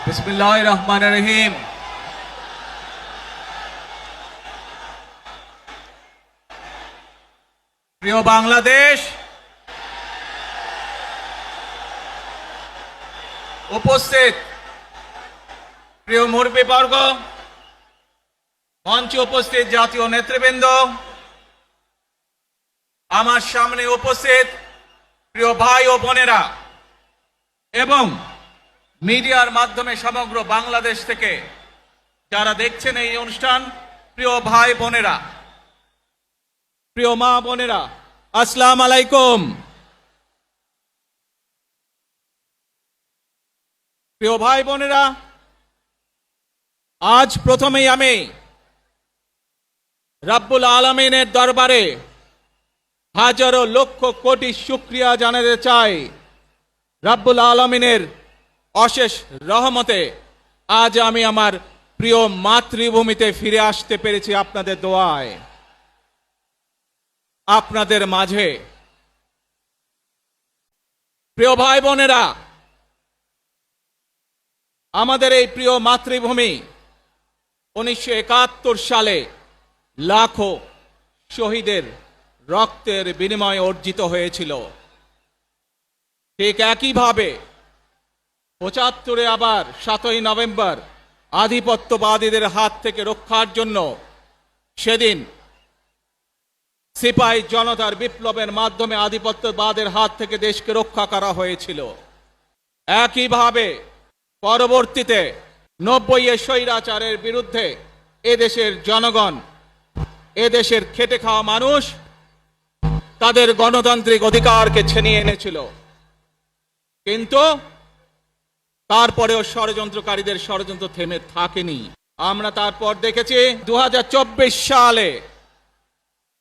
বিসমিল্লাহির রহমানির রহিম। প্রিয় বাংলাদেশ, উপস্থিত প্রিয় মুরব্বীবর্গ, মঞ্চে উপস্থিত জাতীয় নেতৃবৃন্দ, আমার সামনে উপস্থিত প্রিয় ভাই ও বোনেরা এবং মিডিয়ার মাধ্যমে সমগ্র বাংলাদেশ থেকে যারা দেখছেন এই অনুষ্ঠান, প্রিয় ভাই বোনেরা, প্রিয় মা বোনেরা, আসসালামু আলাইকুম। প্রিয় ভাই বোনেরা, আজ প্রথমেই আমি রব্বুল আলামিনের দরবারে হাজারো লক্ষ কোটি শুকরিয়া জানাতে চাই। রব্বুল আলামিনের অশেষ রহমতে আজ আমি আমার প্রিয় মাতৃভূমিতে ফিরে আসতে পেরেছি আপনাদের দোয়ায়, আপনাদের মাঝে। প্রিয় ভাই বোনেরা, আমাদের এই প্রিয় মাতৃভূমি 1971 সালে লাখো শহীদের রক্তের বিনিময়ে অর্জিত হয়েছিল। ঠিক একইভাবে 75-এ আবার 7ই নভেম্বর আধিপত্যবাদীদের হাত থেকে রক্ষার জন্য সেদিন সিপাহী জনতার বিপ্লবের মাধ্যমে আধিপত্যবাদের হাত থেকে দেশকে রক্ষা করা হয়েছিল। একইভাবে পরবর্তীতে 90-এর স্বৈরাচারের বিরুদ্ধে এদেশের জনগণ, এদেশের খেটে খাওয়া মানুষ তাদের গণতান্ত্রিক অধিকারকে ছিনিয়ে এনেছিল। কিন্তু তারপরেও ষড়যন্ত্রকারীদের ষড়যন্ত্র থেমে থাকেনি। আমরা তারপর দেখেছি 2024 সালে,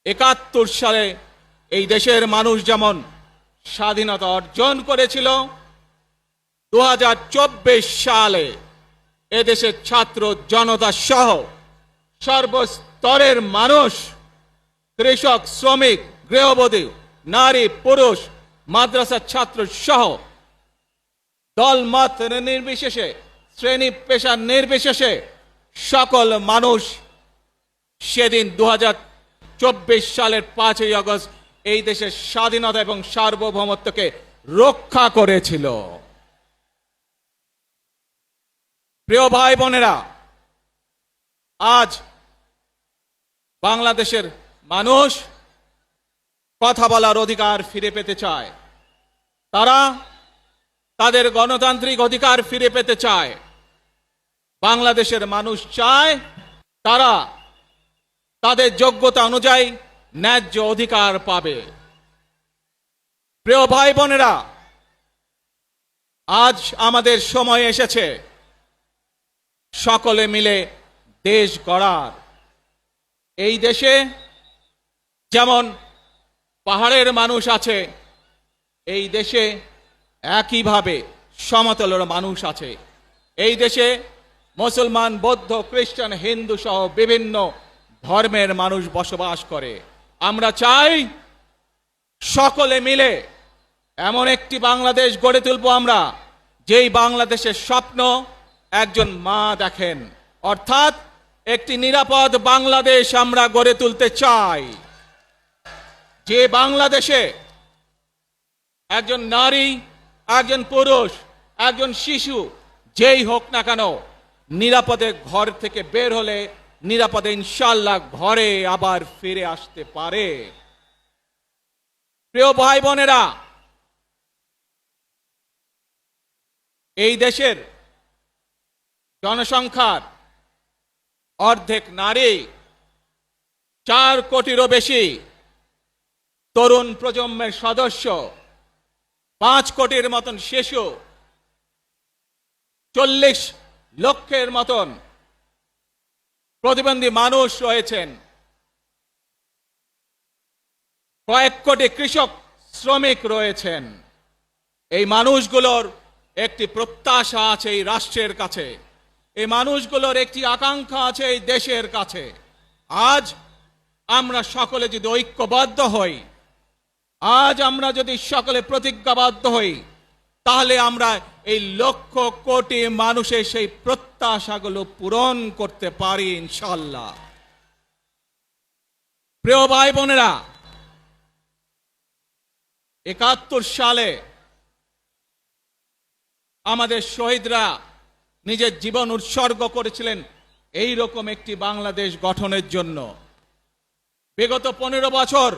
71 সালে এই দেশের মানুষ যেমন স্বাধীনতা অর্জন করেছিল, 2024 সালে এদেশের ছাত্র জনতা সহ সর্বস্তরের মানুষ, কৃষক, শ্রমিক, গৃহবধূ, নারী, পুরুষ, মাদ্রাসার ছাত্র সহ দল মত নির্বিশেষে, শ্রেণী পেশা নির্বিশেষে সকল মানুষ সেদিন 2024 সালের 5ই আগস্ট এই দেশের স্বাধীনতা এবং সার্বভৌমত্বকে রক্ষা করেছিল। প্রিয় ভাই বোনেরা, আজ বাংলাদেশের মানুষ কথা বলার অধিকার ফিরে পেতে চায়, তারা তাদের গণতান্ত্রিক অধিকার ফিরে পেতে চায়। বাংলাদেশের মানুষ চায় তারা তাদের যোগ্যতা অনুযায়ী ন্যায্য অধিকার পাবে। প্রিয় ভাই বোনেরা, আজ আমাদের সময় এসেছে সকলে মিলে দেশ গড়ার। এই দেশে যেমন পাহাড়ের মানুষ আছে, এই দেশে একইভাবে সমতলের মানুষ আছে। এই দেশে মুসলমান, বৌদ্ধ, খ্রিস্টান, হিন্দু সহ বিভিন্ন ধর্মের মানুষ বসবাস করে। আমরা চাই সকলে মিলে এমন একটি বাংলাদেশ গড়ে তুলব আমরা, যেই বাংলাদেশের স্বপ্ন একজন মা দেখেন, অর্থাৎ একটি নিরাপদ বাংলাদেশ আমরা গড়ে তুলতে চাই। যে বাংলাদেশে একজন নারী, একজন পুরুষ, একজন শিশু যেই হোক না কেন, নিরাপদে ঘর থেকে বের হলে নিরাপদে ইনশাআল্লাহ ঘরে আবার ফিরে আসতে পারে। প্রিয় ভাই বোনেরা, এই দেশের জনসংখ্যার অর্ধেক নারী, 4 কোটিরও বেশি তরুণ প্রজন্মের সদস্য, 5 কোটির মতন শিশু, 40 লক্ষের মতন প্রতিবন্ধী মানুষ রয়েছেন, কয়েক কোটি কৃষক, শ্রমিক রয়েছেন। এই মানুষগুলোর একটি প্রত্যাশা আছে এই রাষ্ট্রের কাছে, এই মানুষগুলোর একটি আকাঙ্ক্ষা আছে এই দেশের কাছে। আজ আমরা সকলে যদি ঐক্যবদ্ধ হই, আজ আমরা যদি সকলে প্রতিজ্ঞাবদ্ধ হই, তাহলে আমরা এই লক্ষ কোটি মানুষের সেই প্রত্যাশাগুলো পূরণ করতে পারি ইনশাআল্লাহ। প্রিয় ভাই বোনেরা, ৭১ সালে আমাদের শহীদরা নিজের জীবন উৎসর্গ করেছিলেন এই রকম একটি বাংলাদেশ গঠনের জন্য। বিগত 15 বছর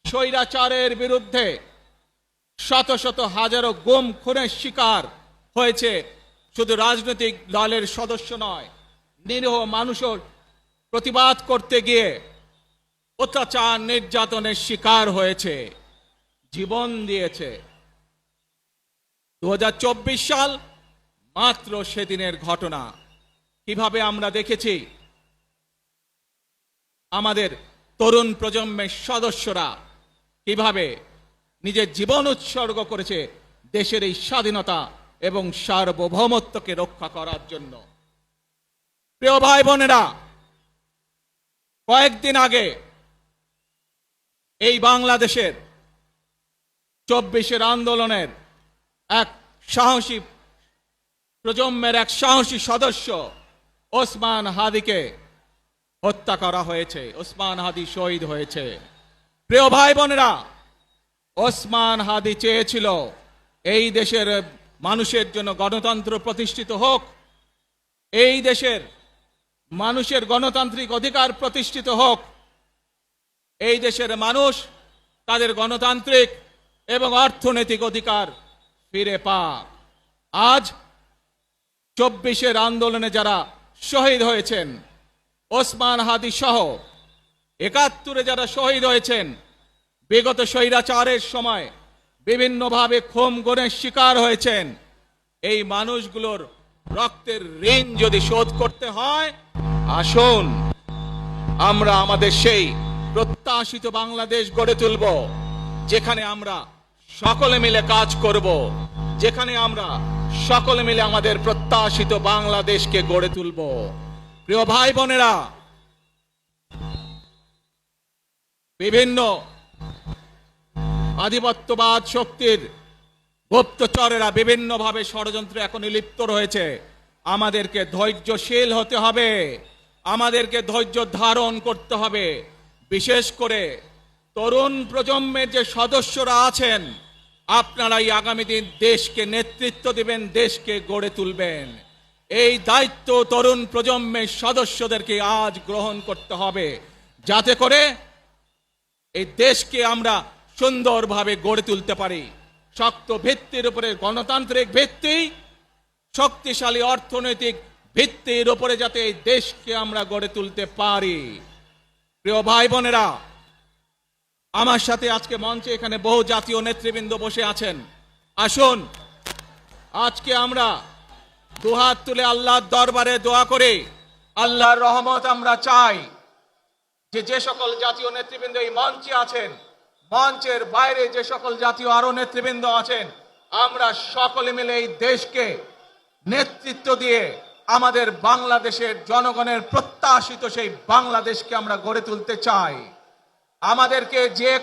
স্বৈরাচারের বিরুদ্ধে শত শত হাজারো গুম খুনের শিকার হয়েছে শুধু রাজনৈতিক দলের সদস্য নয়, নিরীহ মানুষও প্রতিবাদ করতে গিয়ে অত্যাচার নির্যাতনের শিকার হয়েছে, জীবন দিয়েছে। 2024 সাল মাত্র সেদিনের ঘটনা। কিভাবে আমরা দেখেছি আমাদের তরুণ প্রজন্মের সদস্যরা কিভাবে নিজের জীবন উৎসর্গ করেছে দেশের এই স্বাধীনতা এবং সার্বভৌমত্বকে রক্ষা করার জন্য। প্রিয় ভাই বোনেরা, কয়েকদিন আগে এই বাংলাদেশের 24-এর আন্দোলনের এক সাহসী প্রজন্মের এক সাহসী সদস্য ওসমান হাদিকে হত্যা করা হয়েছে। ওসমান হাদি শহীদ হয়েছে। প্রিয় ভাই বোনেরা, ওসমান হাদি চেয়েছিল এই দেশের মানুষের জন্য গণতন্ত্র প্রতিষ্ঠিত হোক, এই দেশের মানুষের গণতান্ত্রিক অধিকার প্রতিষ্ঠিত হোক, এই দেশের মানুষ তাদের গণতান্ত্রিক এবং অর্থনৈতিক অধিকার ফিরে পাক। আজ 24-এর আন্দোলনে যারা শহীদ হয়েছেন, ওসমান হাদি সহ ৭১-এ যারা শহীদ হয়েছেন, বিগত স্বৈরাচারের সময় বিভিন্নভাবে খুন গুমের শিকার হয়েছেন, এই মানুষগুলোর রক্তের ঋণ যদি শোধ করতে হয়, আসুন আমরা আমাদের সেই প্রত্যাশিত বাংলাদেশ গড়ে তুলব, যেখানে আমরা সকলে মিলে কাজ করব, যেখানে আমরা সকলে মিলে আমাদের প্রত্যাশিত বাংলাদেশকে গড়ে তুলব। প্রিয় ভাই বোনেরা, বিভিন্ন আধিপত্যবাদ শক্তির গুপ্তচরেরা বিভিন্নভাবে ষড়যন্ত্রে এখন লিপ্ত রয়েছে। আমাদেরকে ধৈর্যশীল হতে হবে, আমাদেরকে ধৈর্য ধারণ করতে হবে। বিশেষ করে তরুণ প্রজন্মের যে সদস্যরা আছেন, আপনারাই আগামী দিন দেশকে নেতৃত্ব দিবেন, দেশকে গড়ে তুলবেন। এই দায়িত্ব তরুণ প্রজন্মের সদস্যদেরকে আজ গ্রহণ করতে হবে, যাতে করে এই দেশকে আমরা সুন্দরভাবে গড়ে তুলতে পারি। শক্ত ভিত্তির উপরে গণতান্ত্রিক ভিত্তি, শক্তিশালী অর্থনৈতিক ভিত্তির উপরে যাতে এই দেশকে আমরা গড়ে তুলতে পারি। প্রিয় ভাই বোনেরা, আমার সাথে আজকে মঞ্চে এখানে বহু জাতীয় নেতৃবৃন্দ বসে আছেন। আসুন আজকে আমরা দুহাত তুলে আল্লাহর দরবারে দোয়া করে আল্লাহর রহমত আমরা চাই। যে সকল জাতীয় নেতৃবৃন্দ এই মঞ্চে আছেন, মঞ্চের বাইরে যে সকল জাতীয় আরো নেতৃবৃন্দ আছেন, আমরা সকলে মিলে এই দেশকে নেতৃত্ব দিয়ে আমাদের বাংলাদেশের জনগণের প্রত্যাশিত সেই বাংলাদেশকে আমরা গড়ে তুলতে চাই। আমাদেরকে যে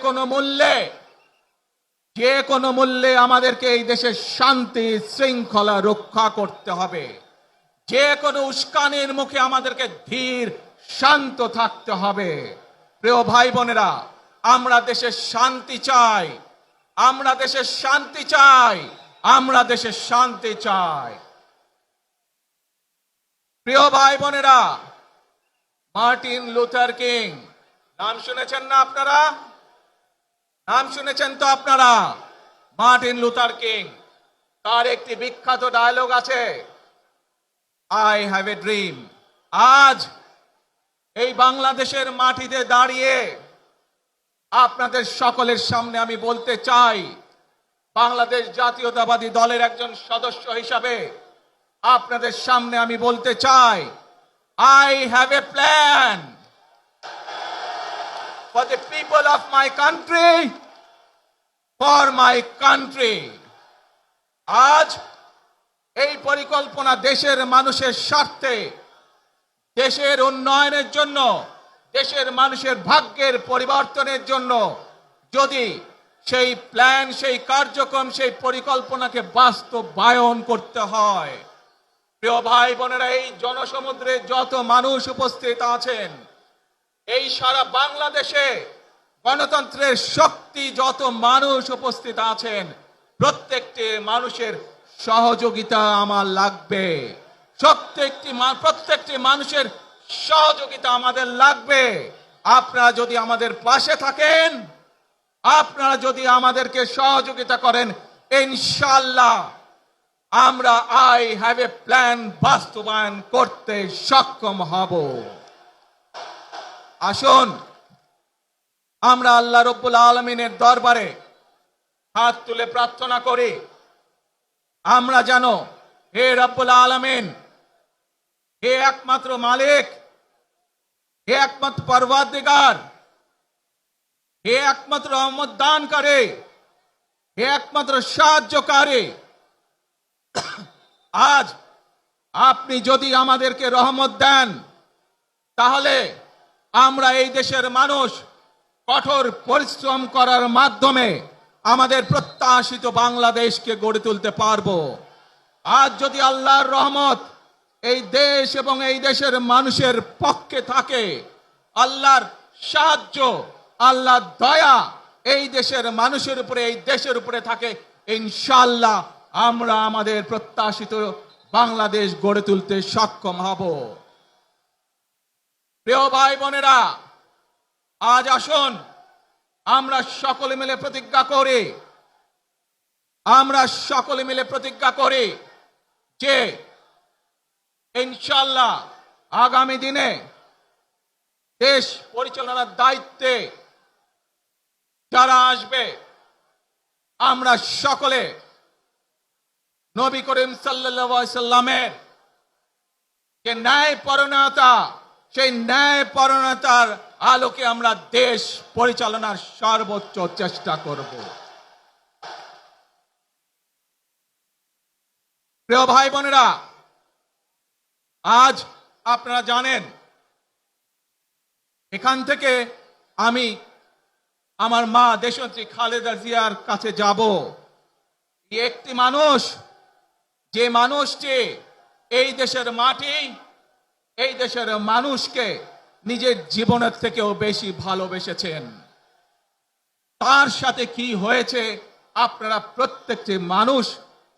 কোনো মূল্যে আমাদেরকে এই দেশের শান্তি শৃঙ্খলা রক্ষা করতে হবে। যে কোনো উস্কানির মুখে আমাদেরকে ধীর শান্ত থাকতে হবে। প্রিয় ভাই বোনেরা, আমরা দেশের শান্তি চাই, আমরা দেশের শান্তি চাই, আমরা দেশের শান্তি চাই। প্রিয় ভাই বোনেরা, মার্টিন লুথার কিং নাম শুনেছেন না আপনারা? নাম শুনেছেন তো আপনারা? মার্টিন লুথার কিং, তার একটি বিখ্যাত ডায়লগ আছে, আই হ্যাভ এ ড্রিম। আজ এই বাংলাদেশের মাটিতে দাঁড়িয়ে আপনাদের সকলের সামনে আমি বলতে চাই, বাংলাদেশ জাতীয়তাবাদী দলের একজন সদস্য হিসাবে আপনাদের সামনে আমি বলতে চাই, I have a plan for the people of my country, for my country. আজ এই পরিকল্পনা দেশের মানুষের স্বার্থে, দেশের উন্নয়নের জন্য, দেশের মানুষের ভাগ্যের পরিবর্তনের জন্য যদি সেই প্ল্যান, সেই কার্যক্রম, সেই পরিকল্পনাকে বাস্তবায়ন করতে হয়। প্রিয় ভাই বোনেরা, এই জনসমুদ্রে যত মানুষ উপস্থিত আছেন, এই সারা বাংলাদেশে গণতন্ত্রের শক্তি যত মানুষ উপস্থিত আছেন, প্রত্যেকটি মানুষের সহযোগিতা আমার লাগবে। প্রত্যেকটি মানুষের সহযোগিতা আমাদের লাগবে। আপনারা যদি আমাদের পাশে থাকেন, আপনারা যদি আমাদেরকে সহযোগিতা করেন, ইনশাআল্লাহ আমরা আই হ্যাভ এ প্ল্যান বাস্তবায়ন করতে সক্ষম হব। আসুন আমরা আল্লাহ রব্বুল আলামিনের দরবারে হাত তুলে প্রার্থনা করি, আমরা যেন, হে রব্বুল আলামিন, হে একমাত্র মালিক, হে একমাত্র পরওয়ারদিগার, হে একমাত্র রহমত দানকারী, হে একমাত্র সাহায্যকারী, আজ আপনি যদি আমাদেরকে রহমত দেন, তাহলে আমরা এই দেশের মানুষ কঠোর পরিশ্রম করার মাধ্যমে আমাদের প্রত্যাশিত বাংলাদেশকে গড়ে তুলতে পারবো। আজ যদি আল্লাহর রহমত এই দেশ এবং এই দেশের মানুষের পক্ষে থাকে, আল্লাহর সাহায্য, আল্লাহর দয়া এই দেশের মানুষের উপরে, এই দেশের উপরে থাকে, ইনশাআল্লাহ আমরা আমাদের প্রত্যাশিত বাংলাদেশ গড়ে তুলতে সক্ষম হব। প্রিয় ভাই বোনেরা, আজ আসুন আমরা সকলে মিলে প্রতিজ্ঞা করি, আমরা সকলে মিলে প্রতিজ্ঞা করি যে ইনশাআল্লাহ আগামী দিনে দেশ পরিচালনার দায়িত্বে যারা আসবে, আমরা সকলে নবী করিম সাল্লাল্লাহু আলাইহি সাল্লামের যে ন্যায়পরায়ণতা, সেই ন্যায়পরায়ণতার আলোকে আমরা দেশ পরিচালনার সর্বোচ্চ চেষ্টা করব। প্রিয় ভাই বোনেরা, আজ আপনারা জানেন, এখান থেকে আমি আমার মা দেশনেত্রী খালেদা জিয়ার কাছে যাব। একটি মানুষ, যে মানুষটি এই দেশের মাটি, এই দেশের মানুষকে নিজের জীবনের থেকেও বেশি ভালোবেসেছেন, তার সাথে কি হয়েছে আপনারা প্রত্যেকটি মানুষ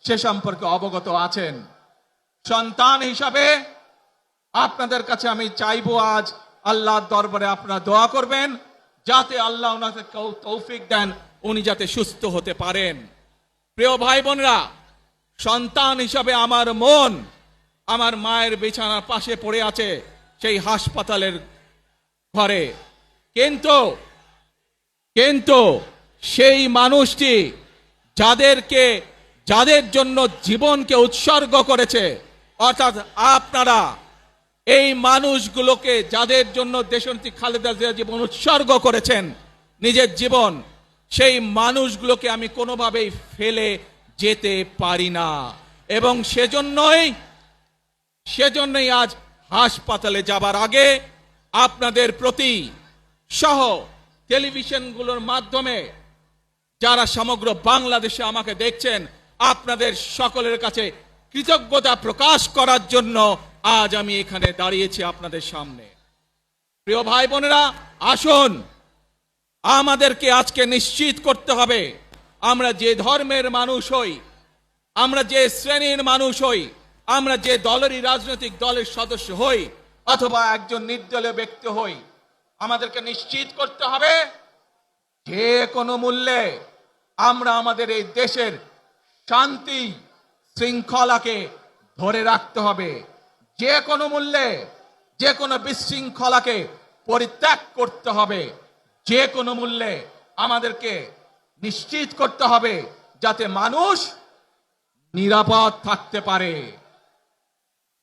সে সম্পর্কে অবগত আছেন। সন্তান হিসাবে আপনাদের কাছে আমি চাইবো, আজ আল্লাহর দরবারে আপনারা দোয়া করবেন যাতে আল্লাহ ওনাকে তৌফিক দেন, উনি যাতে সুস্থ হতে পারেন। প্রিয় ভাই বোনেরা, সন্তান হিসাবে আমার মন আমার মায়ের বিছানার পাশে পড়ে আছে সেই হাসপাতালের ঘরে, কিন্তু সেই মানুষটি যাদের জন্য জীবনকে উৎসর্গ করেছে, অর্থাৎ আপনারা এই মানুষগুলোকে, যাদের জন্য দেশনেত্রী খালেদা জিয়া জীবন উৎসর্গ করেছেন, নিজের জীবন, সেই মানুষগুলোকে আমি কোনোভাবেই ফেলে যেতে পারি না। এবং সেজন্যই আজ হাসপাতালে যাবার আগে আপনাদের প্রতি সহ টেলিভিশনগুলোর মাধ্যমে যারা সমগ্র বাংলাদেশে আমাকে দেখছেন, আপনাদের সকলের কাছে কৃতজ্ঞতা প্রকাশ করার জন্য আজ আমি এখানে দাঁড়িয়েছি আপনাদের সামনে। প্রিয় ভাই বোনেরা, আসুন আমাদেরকে আজকে নিশ্চিত করতে হবে, আমরা যে ধর্মের মানুষ হই, আমরা যে শ্রেণীর মানুষ হই, আমরা যে দলেরই রাজনৈতিক দলের সদস্য হই অথবা একজন নির্দলীয় ব্যক্তি হই, আমাদেরকে নিশ্চিত করতে হবে যে কোনো মূল্যে আমরা আমাদের এই দেশের শান্তি শৃঙ্খলাকে ধরে রাখতে হবে। যে কোনো মূল্যে যে কোনো বিশৃঙ্খলাকে পরিত্যাগ করতে হবে। যে কোনো মূল্যে আমাদেরকে নিশ্চিত করতে হবে যাতে মানুষ নিরাপদ থাকতে পারে।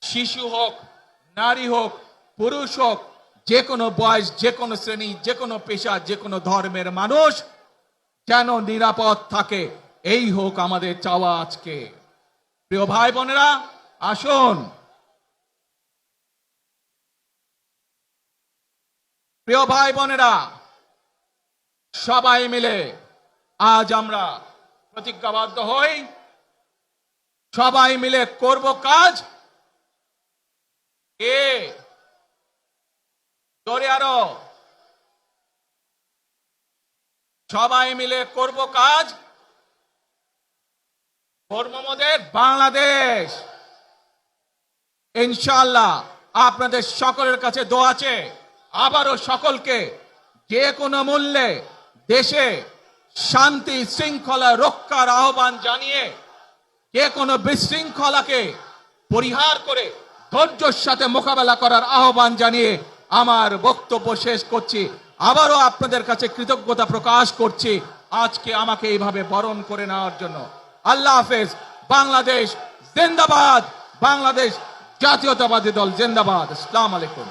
শিশু হোক, নারী হোক, পুরুষ হোক, যে কোনো বয়স, যে কোনো শ্রেণী, যে কোনো পেশা, যে কোনো ধর্মের মানুষ যেন নিরাপদ থাকে, এই হোক আমাদের চাওয়া আজকে। প্রিয় ভাই বোনেরা, আসুন প্রিয় ভাই বোনেরা, সবাই মিলে আজ আমরা প্রতিজ্ঞাবদ্ধ হই, সবাই মিলে করব কাজ। জোরে আরো, সবাই মিলে করব কাজ, কর্মমোদের বাংলাদেশ। ইনশাআল্লাহ আপনাদের সকলের কাছে দোয়া আছে, আবারও সকলকে যে কোনো মূল্যে দেশে শান্তি শৃঙ্খলা রক্ষার আহ্বান জানিয়ে যে কোনো বিশৃঙ্খলাকে পরিহার করে ধৈর্যের সাথে মোকাবেলা করার আহ্বান জানিয়ে আমার বক্তব্য শেষ করছি। আবারও আপনাদের কাছে কৃতজ্ঞতা প্রকাশ করছি আজকে আমাকে এইভাবে বরণ করে নেওয়ার জন্য। আল্লাহ হাফেজ। বাংলাদেশ জিন্দাবাদ, বাংলাদেশ জাতীয়তাবাদী দল জিন্দাবাদ। আসসালামু আলাইকুম।